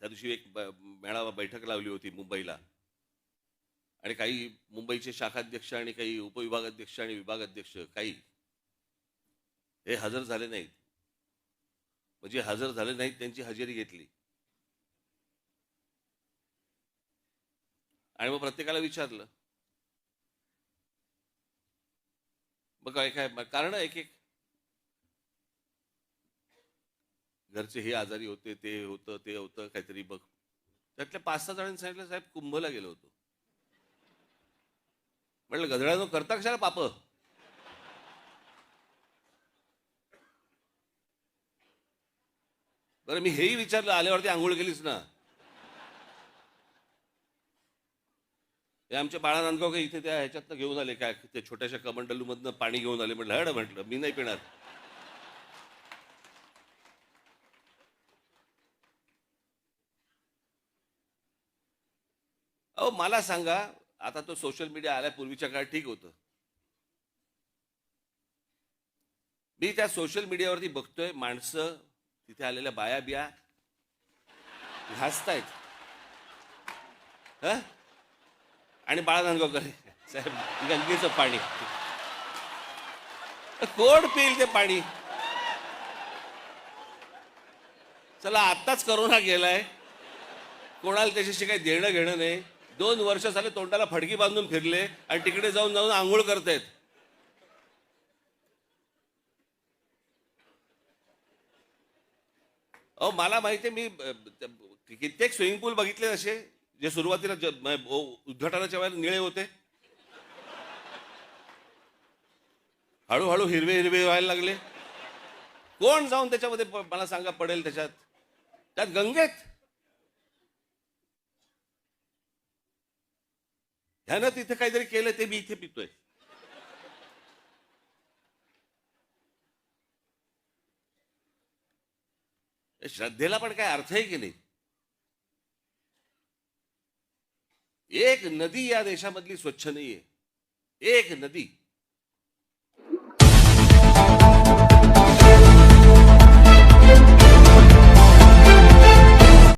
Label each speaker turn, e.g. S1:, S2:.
S1: त्या दिवशी एक मेळावा बैठक लावली होती मुंबईला आणि काही मुंबईचे शाखाध्यक्ष आणि काही उपविभागाध्यक्ष आणि विभागाध्यक्ष काही हे हजर झाले नाहीत. म्हणजे हजर झाले नाहीत त्यांची हजेरी घेतली आणि मग प्रत्येकाला विचारलं. मग काय काय कारण एक एक घरचे हे आजारी होते, ते होतं, ते होतं काहीतरी. बघ त्यातल्या 5-6 जणांनी सांगितलं, साहेब कुंभला गेलो होतो. म्हटलं गधड्यानो करता कशाला पाप. बरं मी हेही विचारलं, आल्यावरती आंघोळ केलीच ना. हे आमच्या बाळा नांदगावकर इथे त्या ह्याच्यातनं घेऊन आले, काय ते छोट्याशा कमंडलूमधनं पाणी घेऊन आले. म्हटलं हड, म्हटलं मी नाही पिणार. अहो मला सांगा, आता तो सोशल मीडिया आल्या पूर्वीच्या काळात ठीक होतं. मी त्या सोशल मीडियावरती बघतोय माणसं तिथे आलेल्या बाया बिया हसतायत. ह आणि बाळा नांदगावकर साहेब गंगेचं पाणी कोण पिईल ते पाणी. चला आत्ताच करोना गेलाय, कोणाला त्याच्याशी काही देणं घेणं नाही. 2 वर्ष झाले तोंडाला फडकी बांधून फिरले आणि तिकडे जाऊन जाऊन आंघोळ करतायत. अहो मला माहिती आहे, मी कित्येक स्विमिंग पूल बघितले असे जे सुरुवातीला उद्घाटनाच्या वेळेला निळे होते, हळूहळू हिरवे हिरवे व्हायला लागले. कोण जाऊन त्याच्यामध्ये मला सांगा पडेल त्याच्यात, त्यात गंगेत. ह्यानं तिथे काहीतरी केलं ते मी इथे पितोय. श्रद्धेला पण काय अर्थ आहे की नाही. एक नदी या देशामधली स्वच्छ नाहीये, एक नदी.